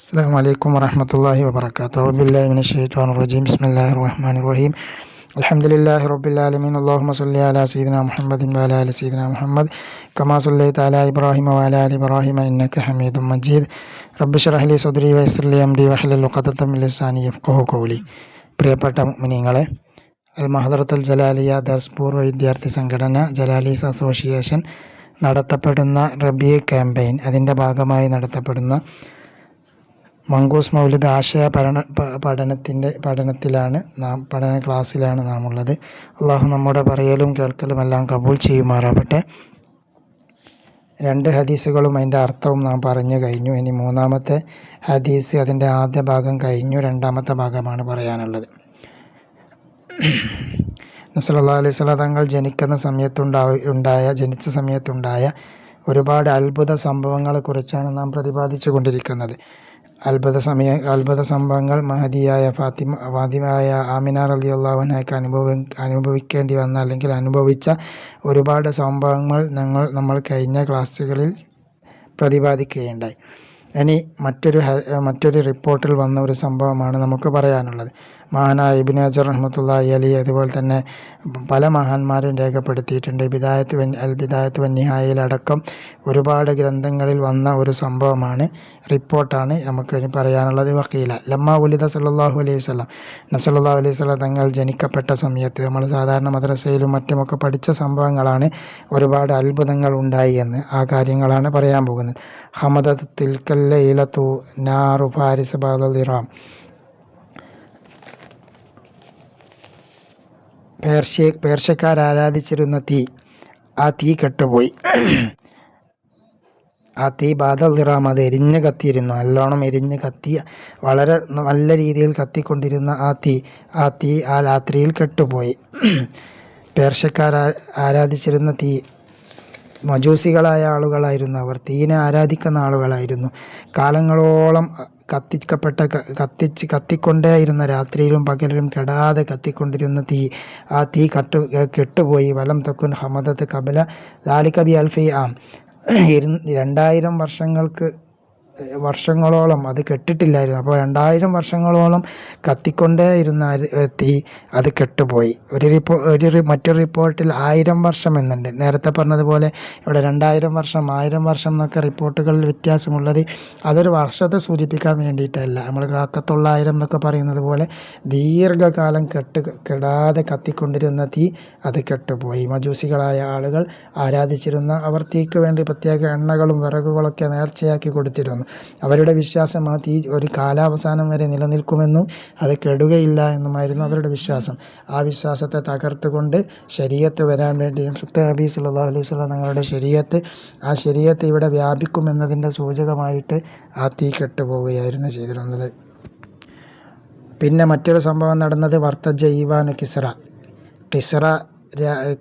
السلام عليكم ورحمة الله وبركاته. أعوذ بالله من الشيطان الرجيم. بسم الله الرحمن الرحيم. الحمد لله رب العالمين. اللهم صل على سيدنا محمد وعلى آل سيدنا محمد كما صليت على إبراهيم وعلى آل إبراهيم إنك حميد مجيد. رب اشرح لي صدري ويسر لي أمري واحلل عقدة من لساني يفقهوا قولي. പ്രിയപ്പെട്ട മുഅ്മിനീങ്ങളെ, അൽ മഹ്ദറത്തുൽ ജലാലിയ ദർസ് പൂർവ്വ വിദ്യാർത്ഥി സംഘടന ജലാലീസ് അസോസിയേഷൻ നടത്തപ്പെടുന്ന റബീ ക്യാമ്പയിൻ, അതിൻ്റെ ഭാഗമായി നടത്തപ്പെടുന്ന മങ്കൂസ് മൗലിദ് ആശയ പഠനത്തിലാണ് പഠന ക്ലാസ്സിലാണ് നാം ഉള്ളത്. അള്ളാഹു നമ്മുടെ പറയലും കേൾക്കലും എല്ലാം കബൂൽ ചെയ്യുമാറാവട്ടെ. 2 ഹദീസുകളും അതിൻ്റെ അർത്ഥവും നാം പറഞ്ഞു കഴിഞ്ഞു. ഇനി 3-ാമത്തെ ഹദീസ്, അതിൻ്റെ ആദ്യ ഭാഗം കഴിഞ്ഞു, 2-ാമത്തെ ഭാഗമാണ് പറയാനുള്ളത്. നബി സല്ലല്ലാഹു അലൈഹി വസല്ലം തങ്ങൾ ജനിച്ച സമയത്തുണ്ടായ ഒരുപാട് അത്ഭുത സംഭവങ്ങളെക്കുറിച്ചാണ് നാം പ്രതിപാദിച്ചു കൊണ്ടിരിക്കുന്നത്. അത്ഭുത സംഭവങ്ങൾ മഹദിയായ ഫാത്തിമയായ ആമിന റളിയല്ലാഹു അൻഹയ്ക്ക് അനുഭവിക്കേണ്ടി വന്ന അല്ലെങ്കിൽ അനുഭവിച്ച ഒരുപാട് സംഭവങ്ങൾ നമ്മൾ കഴിഞ്ഞ ക്ലാസ്സുകളിൽ പ്രതിപാദിക്കുകയുണ്ടായി. ഇനി മറ്റൊരു റിപ്പോർട്ടിൽ വന്ന ഒരു സംഭവമാണ് നമുക്ക് പറയാനുള്ളത്. മഹാനായ ഇബ്നു ഹജർ റഹ്മത്തുള്ളാഹി അലൈഹി, അതുപോലെ തന്നെ പല മഹാന്മാരും രേഖപ്പെടുത്തിയിട്ടുണ്ട്. അൽ ബിദായത്ത് വൻ നിഹായയിലടക്കം ഒരുപാട് ഗ്രന്ഥങ്ങളിൽ വന്ന ഒരു സംഭവമാണ്, റിപ്പോർട്ടാണ് നമുക്ക് ഇനി പറയാനുള്ളത്. വഖീല ലമ്മ ഉലിദ സല്ലല്ലാഹു അലൈഹി വസല്ലം, നബി സല്ലല്ലാഹു അലൈഹി വസല്ലം തങ്ങൾ ജനിക്കപ്പെട്ട സമയത്ത് നമ്മൾ സാധാരണ മദ്രസയിലും മറ്റുമൊക്കെ പഠിച്ച സംഭവങ്ങളാണ്. ഒരുപാട് അത്ഭുതങ്ങൾ ഉണ്ടായി എന്ന് ആ കാര്യങ്ങളാണ് പറയാൻ പോകുന്നത്. ഹമദത്ത് തിൽക്കൽ ലൈലത്തു നാറു ഫാരിസ് ബഅദൽ ഇറാം, പേർഷ്യക്കാർ ആരാധിച്ചിരുന്ന തീ, ആ തീ കെട്ടുപോയി. ആ തീ ബാദൽ ഇറാം, അത് എരിഞ്ഞ് കത്തിയിരുന്നു, നല്ലോണം എരിഞ്ഞ് കത്തി, വളരെ നല്ല രീതിയിൽ കത്തിക്കൊണ്ടിരുന്ന ആ തീ ആ രാത്രിയിൽ കെട്ടുപോയി. പേർഷ്യക്കാർ ആരാധിച്ചിരുന്ന തീ, മജൂസികളായ ആളുകളായിരുന്നു അവർ, തീനെ ആരാധിക്കുന്ന ആളുകളായിരുന്നു. കാലങ്ങളോളം കത്തിക്കൊണ്ടേയിരുന്ന, രാത്രിയിലും പകലിലും കെടാതെ കത്തിക്കൊണ്ടിരുന്ന തീ, ആ തീ കെട്ടുപോയി. വലം തക്കുൻ ഹമദത്ത് കബല ദാലിക ബി അൽഫി ആം, 2000 വർഷങ്ങളോളം അത് കെട്ടിട്ടില്ലായിരുന്നു. അപ്പോൾ 2000 വർഷങ്ങളോളം കത്തിക്കൊണ്ടേയിരുന്ന തീ അത് കെട്ടുപോയി. മറ്റൊരു റിപ്പോർട്ടിൽ 1000 വർഷം എന്നുണ്ട്. നേരത്തെ പറഞ്ഞതുപോലെ ഇവിടെ 2000 വർഷം 1000 വർഷം എന്നൊക്കെ റിപ്പോർട്ടുകളിൽ വ്യത്യാസമുള്ളത് അതൊരു വർഷത്തെ സൂചിപ്പിക്കാൻ വേണ്ടിയിട്ടല്ല. നമ്മൾ 1900 എന്നൊക്കെ പറയുന്നത് പോലെ ദീർഘകാലം കെടാതെ കത്തിക്കൊണ്ടിരുന്ന തീ അത് കെട്ടുപോയി. മജൂസികളായ ആളുകൾ ആരാധിച്ചിരുന്ന, അവർ തീക്ക് വേണ്ടി പ്രത്യേക എണ്ണകളും വിറകുകളൊക്കെ നേർച്ചയാക്കി കൊടുത്തിരുന്നു. അവരുടെ വിശ്വാസം ആ തീ ഒരു കാലാവസാനം വരെ നിലനിൽക്കുമെന്നും അത് കെടുകയില്ല എന്നുമായിരുന്നു അവരുടെ വിശ്വാസം. ആ വിശ്വാസത്തെ തകർത്തുകൊണ്ട് ശരീഅത്ത് വരാൻ വേണ്ടിയും നബി സല്ലല്ലാഹു അലൈഹി വസല്ലം തങ്ങളുടെ ആ ശരീഅത്ത് ഇവിടെ വ്യാപിക്കുമെന്നതിൻ്റെ സൂചകമായിട്ട് ആ തീ കെട്ടുപോവുകയായിരുന്നു ചെയ്തിരുന്നത്. പിന്നെ മറ്റൊരു സംഭവം നടന്നത് വർത്തജ ഈവാനു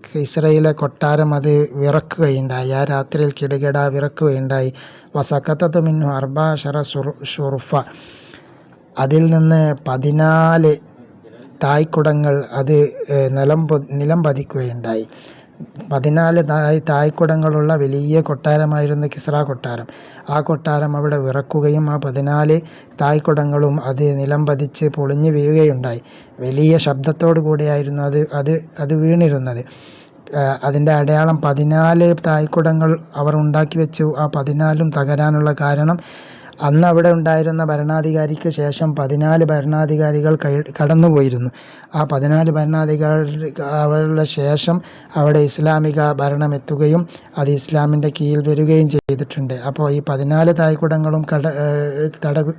കിസ്റയിലെ കൊട്ടാരം അത് വിറക്കുകയുണ്ടായി. ആ രാത്രിയിൽ കിടുകിട വിറക്കുകയുണ്ടായി. വസക്കത്തത്ത് മിന്നു 14 ഷുറുഫ, അതിൽ നിന്ന് 14 തായ്ക്കുടങ്ങൾ അത് നിലം പതിക്കുകയുണ്ടായി. 14 തായ്ക്കുടങ്ങളുള്ള വലിയ കൊട്ടാരമായിരുന്നു കിസ്റ കൊട്ടാരം. ആ കൊട്ടാരം അവിടെ വിറക്കുകയും ആ 14 തായ്ക്കുടങ്ങളും അത് നിലം പതിച്ച് പൊളിഞ്ഞു വീഴുകയുണ്ടായി. വലിയ ശബ്ദത്തോടു കൂടിയായിരുന്നു അത് വീണിരുന്നത്. അതിൻ്റെ അടയാളം 14 തായ്ക്കുടങ്ങൾ അവർ ഉണ്ടാക്കി വെച്ചു. ആ 14ഉം തകരാനുള്ള കാരണം, അന്ന് അവിടെ ഉണ്ടായിരുന്ന ഭരണാധികാരിക്ക് ശേഷം 14 ഭരണാധികാരികൾ കടന്നുപോയിരുന്നു. ആ 14 ഭരണാധികാരികളുടെ ശേഷം അവിടെ ഇസ്ലാമിക ഭരണം എത്തുകയും അത് ഇസ്ലാമിൻ്റെ കീഴിൽ വരികയും ചെയ്തിട്ടുണ്ട്. അപ്പോൾ ഈ 14 തായ്ക്കുടങ്ങളും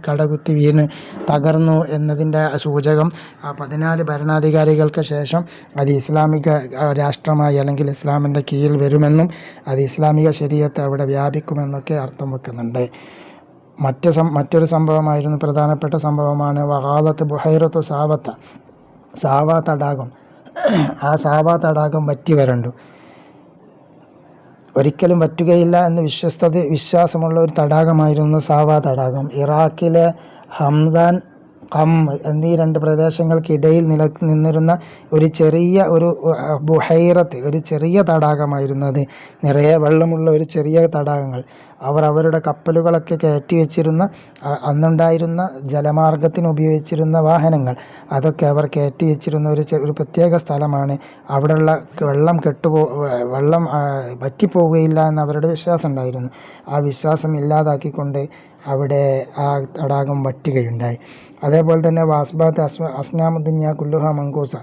കടകുത്തി വീണ് തകർന്നു എന്നതിൻ്റെ സൂചകം ആ 14 ഭരണാധികാരികൾക്ക് ശേഷം അത് ഇസ്ലാമിക രാഷ്ട്രമായി അല്ലെങ്കിൽ ഇസ്ലാമിൻ്റെ കീഴിൽ വരുമെന്നും അത് ഇസ്ലാമിക ശരീഅത്ത് അവിടെ വ്യാപിക്കുമെന്നൊക്കെ അർത്ഥം വെക്കുന്നുണ്ട്. മറ്റൊരു സംഭവമായിരുന്നു, പ്രധാനപ്പെട്ട സംഭവമാണ് വഗാലത്ത് ബുഹൈറത്തു സാവ തടാകം. ആ സാവ തടാകം വറ്റി വരണ്ടു, ഒരിക്കലും വറ്റുകയില്ല എന്ന് വിശ്വാസമുള്ള ഒരു തടാകമായിരുന്നു സാവ തടാകം. ഇറാഖിലെ ഹംദാൻ എന്നീ 2 പ്രദേശങ്ങൾക്കിടയിൽ നിന്നിരുന്ന ഒരു ബുഹൈറത്ത്, ഒരു ചെറിയ തടാകമായിരുന്നു അത്. നിറയെ വെള്ളമുള്ള ഒരു ചെറിയ തടാകങ്ങൾ. അവർ അവരുടെ കപ്പലുകളൊക്കെ കയറ്റി വെച്ചിരുന്ന അന്നുണ്ടായിരുന്ന ജലമാർഗത്തിന് ഉപയോഗിച്ചിരുന്ന വാഹനങ്ങൾ അതൊക്കെ അവർ കയറ്റി വെച്ചിരുന്ന ഒരു പ്രത്യേക സ്ഥലമാണ്. അവിടെയുള്ള വെള്ളം വറ്റിപ്പോവുകയില്ല എന്ന് അവരുടെ വിശ്വാസം ഉണ്ടായിരുന്നു. ആ വിശ്വാസം ഇല്ലാതാക്കിക്കൊണ്ട് അവിടെ ആ തടാകം വറ്റുകയുണ്ടായി. അതേപോലെ തന്നെ വാസ്ബാത്ത് അസ്നാമു ദുനിയ കുല്ലുഹ മങ്കൂസ,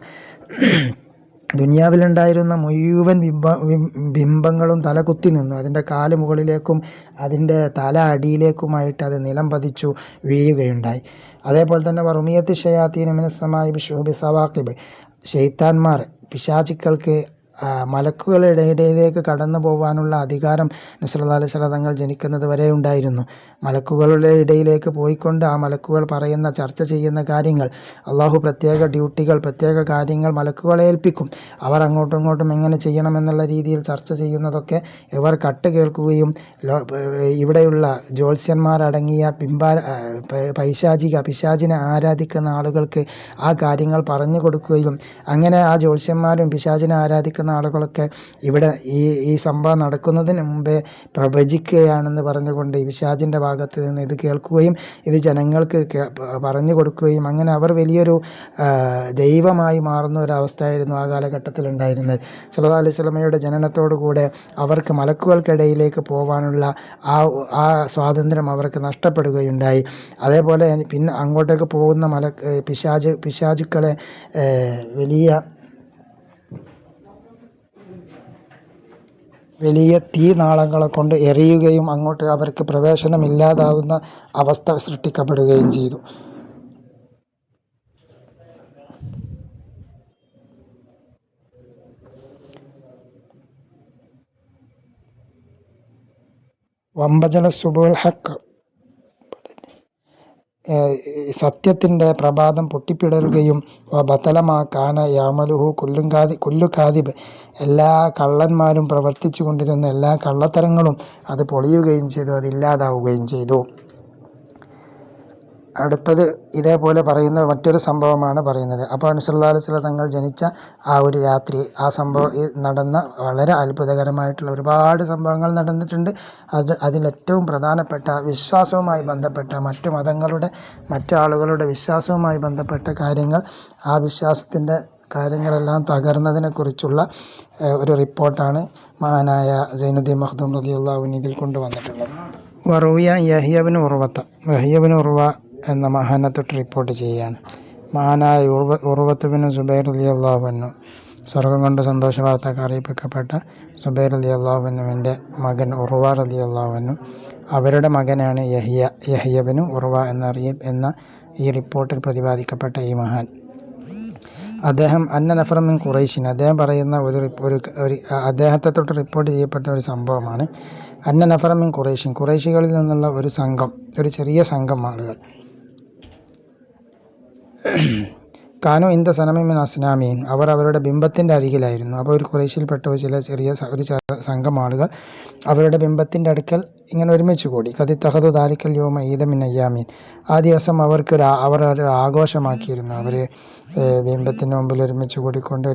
ദുനിയാവിലുണ്ടായിരുന്ന മുഴുവൻ ബിംബങ്ങളും തലകുത്തി നിന്നു. അതിൻ്റെ കാല് മുകളിലേക്കും അതിൻ്റെ തല അടിയിലേക്കുമായിട്ട് അത് നിലം പതിച്ചു വീഴുകയുണ്ടായി. അതേപോലെ തന്നെ വറുമിയത്ത് ഷയാത്തീന മിനസ്സമായി ബിഷുഹബി സവാഖിബ്, ശൈത്താന്മാർ പിശാചുക്കൾക്ക് മലക്കുകളുടെ ഇടയിലേക്ക് കടന്നു പോകാനുള്ള അധികാരം നബി സല്ലല്ലാഹു അലൈഹി വസല്ലം തങ്ങൾ ജനിക്കുന്നത് വരെ ഉണ്ടായിരുന്നു. മലക്കുകളുടെ ഇടയിലേക്ക് പോയിക്കൊണ്ട് ആ മലക്കുകൾ പറയുന്ന ചർച്ച ചെയ്യുന്ന കാര്യങ്ങൾ, അള്ളാഹു പ്രത്യേക ഡ്യൂട്ടികൾ പ്രത്യേക കാര്യങ്ങൾ മലക്കുകളെ ഏൽപ്പിക്കും. അവർ അങ്ങോട്ടും ഇങ്ങോട്ടും എങ്ങനെ ചെയ്യണമെന്നുള്ള രീതിയിൽ ചർച്ച ചെയ്യുന്നതൊക്കെ ഇവർ കേൾക്കുകയും ഇവിടെയുള്ള ജ്യോത്സ്യന്മാരടങ്ങിയ പിശാചിനെ ആരാധിക്കുന്ന ആളുകൾക്ക് ആ കാര്യങ്ങൾ പറഞ്ഞു കൊടുക്കുകയും അങ്ങനെ ആ ജ്യോത്സ്യന്മാരും പിശാചിനെ ആരാധിക്കുന്ന ആളുകളൊക്കെ ഇവിടെ ഈ സംഭവം നടക്കുന്നതിന് മുമ്പേ പ്രവചിക്കുകയാണെന്ന് പറഞ്ഞുകൊണ്ട് ഈ പിശാചിൻ്റെ ഭാഗത്ത് നിന്ന് ഇത് കേൾക്കുകയും ഇത് ജനങ്ങൾക്ക് പറഞ്ഞു കൊടുക്കുകയും അങ്ങനെ അവർ വലിയൊരു ദൈവമായി മാറുന്ന ഒരവസ്ഥയായിരുന്നു ആ കാലഘട്ടത്തിൽ ഉണ്ടായിരുന്നത്. സല്ലല്ലാഹു അലൈഹി വസല്ലമയുടെ ജനനത്തോടുകൂടെ അവർക്ക് മലക്കുകൾക്കിടയിലേക്ക് പോകാനുള്ള ആ സ്വാതന്ത്ര്യം അവർക്ക് നഷ്ടപ്പെടുകയുണ്ടായി. അതേപോലെ പിന്നെ അങ്ങോട്ടേക്ക് പോകുന്ന പിശാചുക്കളെ വലിയ തീനാളങ്ങളെ കൊണ്ട് എറിയുകയും അങ്ങോട്ട് അവർക്ക് പ്രവേശനമില്ലാതാവുന്ന അവസ്ഥ സൃഷ്ടിക്കപ്പെടുകയും ചെയ്തു. വമ്പജല സുബുൽ ഹക്ക്, സത്യത്തിൻ്റെ പ്രഭാതം പൊട്ടിപ്പിടരുകയും ബത്തലമാ കാന യാമലുഹു കുല്ലു കാദിബ്, എല്ലാ കള്ളന്മാരും പ്രവർത്തിച്ചു കൊണ്ടിരുന്ന എല്ലാ കള്ളത്തരങ്ങളും അത് പൊളിയുകയും ചെയ്തു, അതില്ലാതാവുകയും ചെയ്തു. അടുത്തത് ഇതേപോലെ പറയുന്ന മറ്റൊരു സംഭവമാണ് പറയുന്നത്. അപ്പോൾ നബി സല്ലല്ലാഹു അലൈഹി വസല്ലം തങ്ങൾ ജനിച്ച ആ ഒരു രാത്രി ആ സംഭവം നടന്ന വളരെ അത്ഭുതകരമായിട്ടുള്ള ഒരുപാട് സംഭവങ്ങൾ നടന്നിട്ടുണ്ട്. അതിലേറ്റവും പ്രധാനപ്പെട്ട വിശ്വാസവുമായി ബന്ധപ്പെട്ട മറ്റു മതങ്ങളുടെ മറ്റു ആളുകളുടെ വിശ്വാസവുമായി ബന്ധപ്പെട്ട കാര്യങ്ങൾ, ആ വിശ്വാസത്തിൻ്റെ കാര്യങ്ങളെല്ലാം തകർന്നതിനെക്കുറിച്ചുള്ള ഒരു റിപ്പോർട്ടാണ് മഹാനായ സൈനുദ്ദീൻ മഖ്ദൂം റളിയല്ലാഹു അൻഹു ഇതിൽ കൊണ്ടുവന്നിട്ടുള്ളത്. വറുവിയ യഹ്യ ഇബ്നു ഉർവ എന്ന മഹാനെ തൊട്ട് റിപ്പോർട്ട് ചെയ്യുകയാണ്. മഹാനായ ഉർവത്ത് ബിൻ സുബൈർ റളിയല്ലാഹു അൻഹു, സ്വർഗം കൊണ്ട് സന്തോഷ വാർത്തക്ക് അറിയിക്കപ്പെട്ട സുബൈർ റളിയല്ലാഹു അൻഹുവിൻ്റെ മകൻ ഉർവ റളിയല്ലാഹു അൻഹു, അവരുടെ മകനാണ് യഹ്യ ഇബ്നു ഉർവ എന്ന ഈ റിപ്പോർട്ടിൽ പ്രതിപാദിക്കപ്പെട്ട ഈ മഹാൻ. അദ്ദേഹം നഫറ മിൻ ഖുറൈശിൻ, അദ്ദേഹം പറയുന്ന അദ്ദേഹത്തെ തൊട്ട് റിപ്പോർട്ട് ചെയ്യപ്പെട്ട ഒരു സംഭവമാണ്. നഫറ മിൻ ഖുറൈശിൻ, ഖുറൈശികളിൽ നിന്നുള്ള ഒരു ചെറിയ സംഘം ആളുകൾ, കാനു ഇന്ദ സനമി മിൻ അസ്നാമീൻ, അവർ അവരുടെ ബിംബത്തിൻ്റെ അരികിലായിരുന്നു. അപ്പോൾ ഒരു ഖുറൈശിൽപ്പെട്ട ഒരു സംഘം ആളുകൾ അവരുടെ ബിംബത്തിൻ്റെ അടുക്കൽ ഇങ്ങനെ ഒരുമിച്ച് കൂടി. കദി തഹദു ദാലിക്കൽ യൗമ ഈദ മിൻ അയ്യാമീൻ, ആ ദിവസം അവർ ഒരു ആഘോഷമാക്കിയിരുന്നു. അവർ ബിംബത്തിന് മുമ്പിൽ ഒരുമിച്ച് കൂടിക്കൊണ്ട്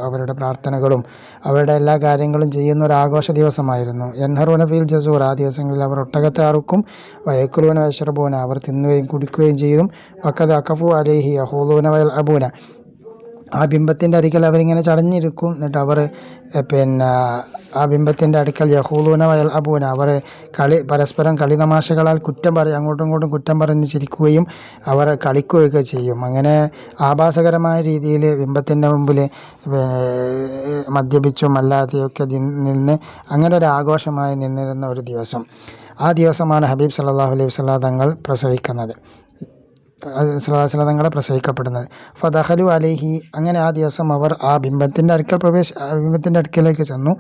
അവരുടെ പ്രാർത്ഥനകളും അവരുടെ എല്ലാ കാര്യങ്ങളും ചെയ്യുന്ന ഒരു ആഘോഷ ദിവസമായിരുന്നു. യൻഹറൂന ഫീൽ ജസൂർ, ആ ദിവസങ്ങളിൽ അവർ ഒട്ടകത്തെ അറുക്കും. വയക്കുലൂന വയശ്റബൂന, അവർ തിന്നുകയും കുടിക്കുകയും ചെയ്യും. വഖദ് അഖഫു അലൈഹി യഹൂദൂന വയൽഅബൂന, ആ ബിംബത്തിൻ്റെ അടുക്കൽ അവരിങ്ങനെ ചടഞ്ഞിരിക്കും. എന്നിട്ട് അവർ ആ ബിംബത്തിൻ്റെ അടുക്കൽ യഹൂദൂന വയൽഅബൂന, അവർ പരസ്പരം കളി തമാശകളാൽ അങ്ങോട്ടും ഇങ്ങോട്ടും കുറ്റം പറഞ്ഞ് ചിരിക്കുകയും അവർ കളിക്കുകയൊക്കെ ചെയ്യും. അങ്ങനെ ആഭാസകരമായ രീതിയിൽ ബിംബത്തിൻ്റെ മുമ്പിൽ മദ്യപിച്ചും അല്ലാതെയൊക്കെ നിന്ന് അങ്ങനെ ഒരു ആഘോഷമായി നിന്നിരുന്ന ഒരു ദിവസം. ആ ദിവസമാണ് ഹബീബ് സല്ലല്ലാഹു അലൈഹി വസല്ലം തങ്ങൾ തങ്ങളെ പ്രസവിക്കപ്പെടുന്നത്. ഫദഖലു അലൈഹി, അങ്ങനെ ആ ദിവസം അവർ ആ ബിംബത്തിൻ്റെ അടുക്കലേക്ക് ചെന്നു.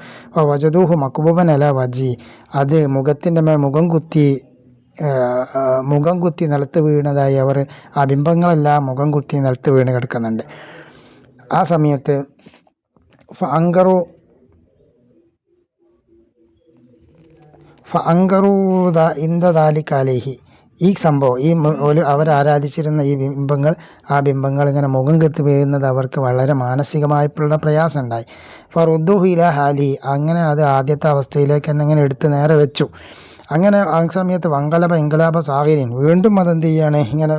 വജദൂഹു മക്ബൂബൻ അലാ വജി, അത് മുഖത്തിൻ്റെ മേൽ മുഖം കുത്തി നിലത്ത് വീണതായി അവർ, ആ ബിംബങ്ങളെല്ലാം മുഖം കുത്തി നിലത്ത് വീണ് കിടക്കുന്നുണ്ട്. ആ സമയത്ത് ഫഅങ്കറൂ ഇന്ദ ദാലിക അലൈഹി, ഈ സംഭവം അവർ ആരാധിച്ചിരുന്ന ആ ബിംബങ്ങൾ ഇങ്ങനെ മുഖം കെട്ടി വീഴുന്നത് അവർക്ക് വളരെ മാനസികമായിട്ടുള്ള പ്രയാസം ഉണ്ടായി. ഫറുദ്ദുഹു ഇലാ ഹാലി, അങ്ങനെ അത് ആദ്യത്തെ അവസ്ഥയിലേക്ക് തന്നെ ഇങ്ങനെ എടുത്ത് നേരെ വെച്ചു. അങ്ങനെ ആ സമയത്ത് വങ്കലബ ഇൻകലാബ സാഹിരീൻ വീണ്ടും അതെന്ത് ചെയ്യാണ്, ഇങ്ങനെ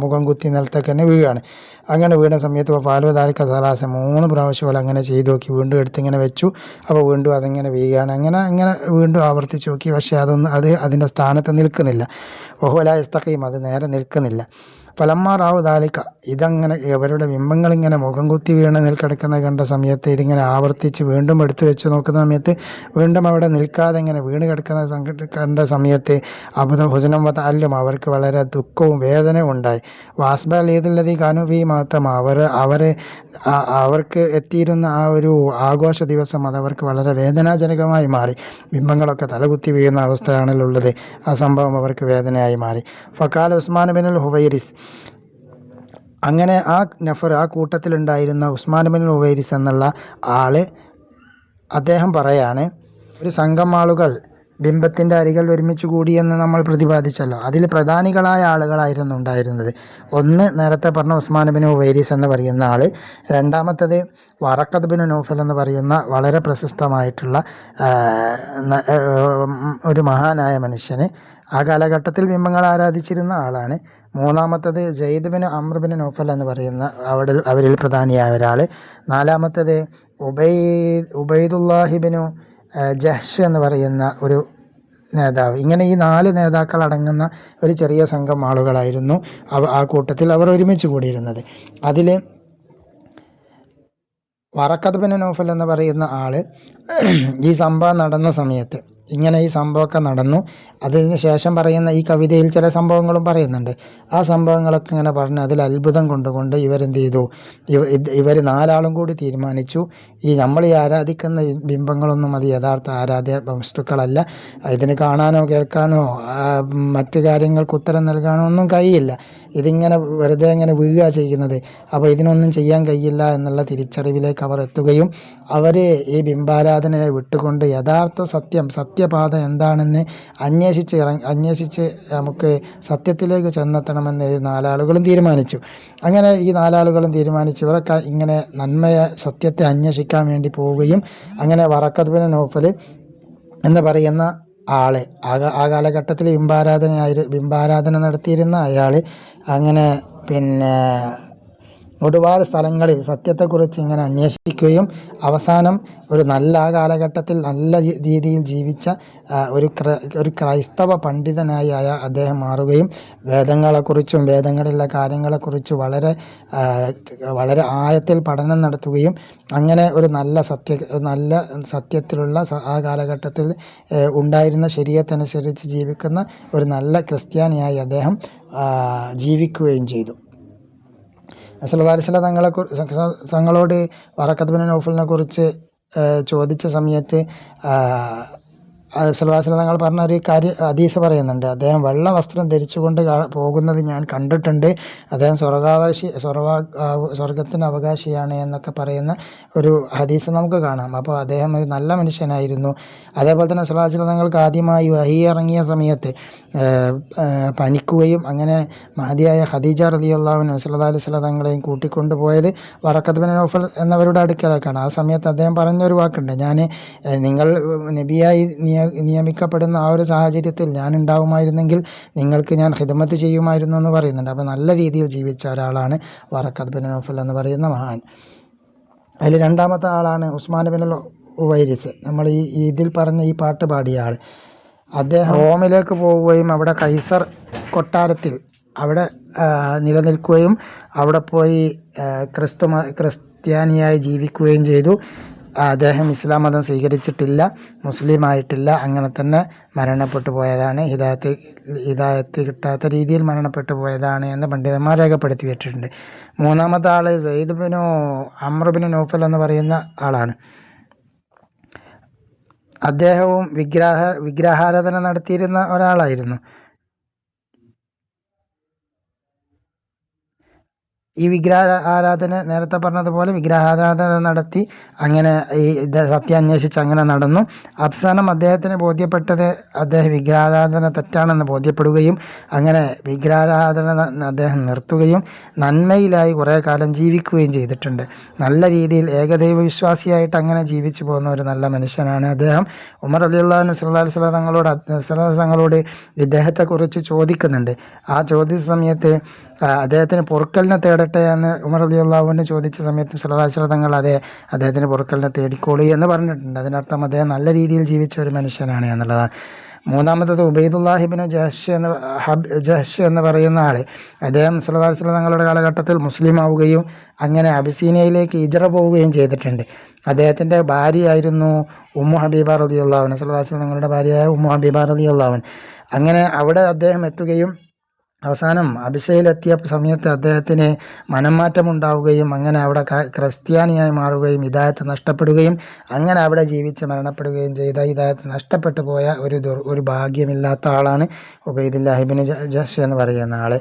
മുഖം കുത്തി നിലത്തേക്ക് തന്നെ വീഴുകയാണ്. അങ്ങനെ വീണ സമയത്ത് പാലുവതാലിക്ക സലാസം 3 പ്രാവശ്യം പോലെ അങ്ങനെ ചെയ്ത് നോക്കി, വീണ്ടും എടുത്ത് ഇങ്ങനെ വെച്ചു. അപ്പോൾ വീണ്ടും അതിങ്ങനെ വീഴുകയാണ്. അങ്ങനെ അങ്ങനെ വീണ്ടും ആവർത്തിച്ച് നോക്കി. പക്ഷേ അതിൻ്റെ സ്ഥാനത്ത് നിൽക്കുന്നില്ല. ഓഹുലാസ്തഖീം, അത് നേരെ നിൽക്കുന്നില്ല. ഫലമ്മാറാവു ദാലിക്ക, ഇതങ്ങനെ ഇവരുടെ ബിംബങ്ങളിങ്ങനെ മുഖം കുത്തി വീണ് കിടക്കുന്നത് കണ്ട സമയത്ത് ഇതിങ്ങനെ ആവർത്തിച്ച് വീണ്ടും എടുത്തു വെച്ച് നോക്കുന്ന സമയത്ത് വീണ്ടും അവിടെ നിൽക്കാതെ ഇങ്ങനെ വീണ് കിടക്കുന്ന കണ്ട സമയത്ത് അബുദ ഹുസനം വതഅല്ലും, അവർക്ക് വളരെ ദുഃഖവും വേദനയും ഉണ്ടായി. വാസ്ബൽ ഈദുല്ലതി കാനുഫി മാത്രം അവർക്ക് എത്തിയിരുന്ന ആ ഒരു ആഘോഷ ദിവസം അതവർക്ക് വളരെ വേദനാജനകമായി മാറി. ബിംബങ്ങളൊക്കെ തലകുത്തി വീഴുന്ന അവസ്ഥയാണല്ലോ ഉള്ളത്. ആ സംഭവം അവർക്ക് വേദനയായി മാറി. ഫക്കാല ഉസ്മാൻ ബിനുൽ ഹുവൈരിസ്, അങ്ങനെ ആ നഫർ, ആ കൂട്ടത്തിലുണ്ടായിരുന്ന ഉസ്മാൻ ബിൻ ഹുവൈരിസ് എന്നുള്ള ആള് അദ്ദേഹം പറയാണ്, ഒരു സംഘം ആളുകൾ ബിംബത്തിൻ്റെ അരികിൽ ഒരുമിച്ച് കൂടിയെന്ന് നമ്മൾ പ്രതിപാദിച്ചല്ലോ. അതിൽ പ്രധാനികളായ ആളുകളായിരുന്നു ഉണ്ടായിരുന്നത്. ഒന്ന് നേരത്തെ പറഞ്ഞ ഉസ്മാൻ ബിൻ ഹുവൈരിസ് എന്ന് പറയുന്ന ആൾ, രണ്ടാമത്തത് വറഖത്ത് ബിൻ നൗഫൽ എന്ന് പറയുന്ന വളരെ പ്രശസ്തമായിട്ടുള്ള ഒരു മഹാനായ മനുഷ്യന്, ആ കാലഘട്ടത്തിൽ ബിംബങ്ങൾ ആരാധിച്ചിരുന്ന ആളാണ്. മൂന്നാമത്തത് Zaid bin Amr bin Naufal എന്ന് പറയുന്ന അവരിൽ പ്രധാനിയായ ഒരാൾ. നാലാമത്തത് ഉബൈദുല്ലാഹിബിനു ജഹ്ഷ് എന്ന് പറയുന്ന ഒരു നേതാവ്. ഇങ്ങനെ ഈ 4 നേതാക്കൾ അടങ്ങുന്ന ഒരു ചെറിയ സംഘം ആളുകളായിരുന്നു ആ കൂട്ടത്തിൽ അവർ ഒരുമിച്ച് കൂടിയിരുന്നത്. അതിൽ വറഖത്ത് ബിൻ നൗഫൽ എന്ന് പറയുന്ന ആൾ ഈ സംഭവം നടന്ന സമയത്ത്, ഇങ്ങനെ ഈ സംഭവമൊക്കെ നടന്നു, അതിന് ശേഷം പറയുന്ന ഈ കവിതയിൽ ചില സംഭവങ്ങളും പറയുന്നുണ്ട്. ആ സംഭവങ്ങളൊക്കെ ഇങ്ങനെ പറഞ്ഞ് അതിൽ അത്ഭുതം കൊണ്ടുകൊണ്ട് ഇവരെന്ത് ചെയ്തു, ഇവർ 4 ആളും കൂടി തീരുമാനിച്ചു, നമ്മൾ ഈ ആരാധിക്കുന്ന ബിംബങ്ങളൊന്നും അത് യഥാർത്ഥ ആരാധ്യ വസ്തുക്കളല്ല, ഇതിന് കാണാനോ കേൾക്കാനോ മറ്റു കാര്യങ്ങൾക്ക് ഉത്തരം നൽകാനോ ഒന്നും കഴിയില്ല, ഇതിങ്ങനെ വെറുതെ ഇങ്ങനെ വീഴുക ചെയ്യുന്നത്, അപ്പോൾ ഇതിനൊന്നും ചെയ്യാൻ കഴിയില്ല എന്നുള്ള തിരിച്ചറിവിലേക്ക് അവർ എത്തുകയും ഈ ബിംബാരാധനയെ വിട്ടുകൊണ്ട് യഥാർത്ഥ സത്യപാത എന്താണെന്ന് അന്വേഷിച്ച് നമുക്ക് സത്യത്തിലേക്ക് ചെന്നെത്തണമെന്ന് 4 ആളുകളും തീരുമാനിച്ചു. അങ്ങനെ ഈ 4 ആളുകളും തീരുമാനിച്ചു ഇവരൊക്കെ ഇങ്ങനെ സത്യത്തെ അന്വേഷിക്കാൻ വേണ്ടി പോവുകയും അങ്ങനെ വറഖത്ത് ബിൻ നൗഫൽ എന്ന് പറയുന്ന ആള്, ആ കാലഘട്ടത്തിൽ ബിംബാരാധന നടത്തിയിരുന്ന അയാൾ അങ്ങനെ ഒരുപാട് സ്ഥലങ്ങളിൽ സത്യത്തെക്കുറിച്ച് ഇങ്ങനെ അന്വേഷിക്കുകയും അവസാനം ആ കാലഘട്ടത്തിൽ നല്ല രീതിയിൽ ജീവിച്ച ഒരു ക്രൈസ്തവ പണ്ഡിതനായി അദ്ദേഹം മാറുകയും വേദങ്ങളെക്കുറിച്ചും വേദങ്ങളിലുള്ള കാര്യങ്ങളെക്കുറിച്ച് വളരെ ആഴത്തിൽ പഠനം നടത്തുകയും അങ്ങനെ ഒരു നല്ല സത്യത്തിലുള്ള ആ കാലഘട്ടത്തിൽ ഉണ്ടായിരുന്ന ശരീഅത്തനുസരിച്ച് ജീവിക്കുന്ന ഒരു നല്ല ക്രിസ്ത്യാനിയായി അദ്ദേഹം ജീവിക്കുകയും ചെയ്തു. സല്ലല്ലാഹു അലൈഹി വസല്ലം തങ്ങളോട് വറഖത്ത് ബിൻ നൗഫലിനെ കുറിച്ച് ചോദിച്ച സമയത്ത് സല്ലല്ലാഹു അലൈഹി വസല്ലം തങ്ങൾ പറഞ്ഞ ഒരു ഹദീസ് പറയുന്നുണ്ട്. അദ്ദേഹം വെള്ള വസ്ത്രം ധരിച്ചുകൊണ്ട് പോകുന്നത് ഞാൻ കണ്ടിട്ടുണ്ട്, അദ്ദേഹം സ്വർഗത്തിന് അവകാശിയാണ് എന്നൊക്കെ പറയുന്ന ഒരു ഹദീസ് നമുക്ക് കാണാം. അപ്പോൾ അദ്ദേഹം ഒരു നല്ല മനുഷ്യനായിരുന്നു. അതേപോലെ തന്നെ സല്ലല്ലാഹു അലൈഹി വസല്ലം തങ്ങൾക്ക് ആദ്യമായി വഹി ഇറങ്ങിയ സമയത്ത് പനിക്കുകയും അങ്ങനെ മഹദിയായ ഖദീജ റളിയല്ലാഹു അൻഹ സല്ലല്ലാഹു അലൈഹി വസല്ലം തങ്ങളെയും കൂട്ടിക്കൊണ്ടു പോയത് വറഖത്ത് ബിൻ നൗഫൽ എന്നവരുടെ അടുക്കലേക്കാണ്. ആ സമയത്ത് അദ്ദേഹം പറഞ്ഞൊരു വാക്കുണ്ട്, നിങ്ങൾ നബിയായി നിയമിക്കപ്പെടുന്ന ആ ഒരു സാഹചര്യത്തിൽ ഞാൻ ഉണ്ടാവുമായിരുന്നെങ്കിൽ നിങ്ങൾക്ക് ഞാൻ ഖിദ്മത്ത് ചെയ്യുമായിരുന്നു എന്ന് പറയുന്നുണ്ട്. അപ്പോൾ നല്ല രീതിയിൽ ജീവിച്ച ഒരാളാണ് വറഖത്ത് ബിൻ നൗഫൽ എന്ന് പറയുന്ന മഹാൻ. അതിൽ രണ്ടാമത്തെ ആളാണ് ഉസ്മാൻ ബിൻ ഉവൈരിസ്. നമ്മൾ ഇതിൽ പറഞ്ഞ ഈ പാട്ട് പാടിയ ആൾ, അദ്ദേഹം റോമിലേക്ക് പോവുകയും അവിടെ കൈസർ കൊട്ടാരത്തിൽ അവിടെ നിലനിൽക്കുകയും അവിടെ പോയി ക്രിസ്ത്യാനിയായി ജീവിക്കുകയും ചെയ്തു. അദ്ദേഹം ഇസ്ലാം മതം സ്വീകരിച്ചിട്ടില്ല, മുസ്ലിം ആയിട്ടില്ല, അങ്ങനെ തന്നെ മരണപ്പെട്ടു പോയതാണ്. ഹിദായത്ത് കിട്ടാത്ത രീതിയിൽ മരണപ്പെട്ടു പോയതാണ് എന്ന് പണ്ഡിതന്മാർ രേഖപ്പെടുത്തി വെച്ചിട്ടുണ്ട്. മൂന്നാമത്തെ ആൾ Zaid bin Amr bin Naufal എന്ന് പറയുന്ന ആളാണ്. അദ്ദേഹവും വിഗ്രഹാരാധന നടത്തിയിരുന്ന ഒരാളായിരുന്നു. ഈ വിഗ്രഹ ആരാധന നേരത്തെ പറഞ്ഞതുപോലെ വിഗ്രഹാരാധന നടത്തി അങ്ങനെ ഈ സത്യം അന്വേഷിച്ച് അങ്ങനെ നടന്നു. അവസാനം അദ്ദേഹത്തിന് ബോധ്യപ്പെട്ടത് അദ്ദേഹം വിഗ്രഹാരാധന തെറ്റാണെന്ന് ബോധ്യപ്പെടുകയും അങ്ങനെ വിഗ്രഹാരാധന അദ്ദേഹം നിർത്തുകയും നന്മയിലായി കുറേ കാലം ജീവിക്കുകയും ചെയ്തിട്ടുണ്ട്. നല്ല രീതിയിൽ ഏകദൈവ വിശ്വാസിയായിട്ട് അങ്ങനെ ജീവിച്ചു പോകുന്ന ഒരു നല്ല മനുഷ്യനാണ് അദ്ദേഹം. ഉമർ റളിയല്ലാഹു അൻഹു സ്വല്ലല്ലാഹു അലൈഹി വസല്ലം തങ്ങളോട് ഇദ്ദേഹത്തെക്കുറിച്ച് ചോദിക്കുന്നുണ്ട്. ആ ചോദിച്ച സമയത്ത് അദ്ദേഹത്തിന് പൊറുക്കലിനെ തേടട്ടെ എന്ന് ഉമർ റളിയല്ലാഹു അൻഹു ചോദിച്ച സമയത്ത് സ്വല്ലല്ലാഹു അലൈഹി വസല്ലം തങ്ങൾ അദ്ദേഹത്തിന് പൊറുക്കലിനെ തേടിക്കോളി എന്ന് പറഞ്ഞിട്ടുണ്ട്. അതിനർത്ഥം അദ്ദേഹം നല്ല രീതിയിൽ ജീവിച്ച ഒരു മനുഷ്യനാണ് എന്നുള്ളതാണ്. മൂന്നാമത്തത് ഉബൈദുല്ലാഹി ഇബ്നു ജഹ്ഷ് എന്ന് പറയുന്ന ആൾ. അദ്ദേഹം സ്വല്ലല്ലാഹു അലൈഹി വസല്ലം തങ്ങളുടെ കാലഘട്ടത്തിൽ മുസ്ലിം ആവുകയും അങ്ങനെ അബിസീനിയയിലേക്ക് ഹിജ്റ പോവുകയും ചെയ്തിട്ടുണ്ട്. അദ്ദേഹത്തിൻ്റെ ഭാര്യയായിരുന്നു ഉമ്മു ഹബീബ റളിയല്ലാഹു അൻഹ. സ്വല്ലല്ലാഹു അലൈഹി വസല്ലം തങ്ങളുടെ ഭാര്യയായ ഉമ്മു ഹബീബ റളിയല്ലാഹു അൻഹ. അങ്ങനെ അവിടെ അദ്ദേഹം എത്തുകയും അവസാനം അബിഷയിലെത്തിയ സമയത്ത് അദ്ദേഹത്തിന് മനംമാറ്റമുണ്ടാവുകയും അങ്ങനെ അവിടെ ക്രിസ്ത്യാനിയായി മാറുകയും ഹിദായത്ത് നഷ്ടപ്പെടുകയും അങ്ങനെ അവിടെ ജീവിച്ച് മരണപ്പെടുകയും ചെയ്ത ഹിദായത്ത് നഷ്ടപ്പെട്ടു പോയ ഒരു ഭാഗ്യമില്ലാത്ത ആളാണ് ഉബൈദുല്ലാഹി ഇബ്നു ജഹ്ഷ് എന്ന് പറയുന്ന ആൾ.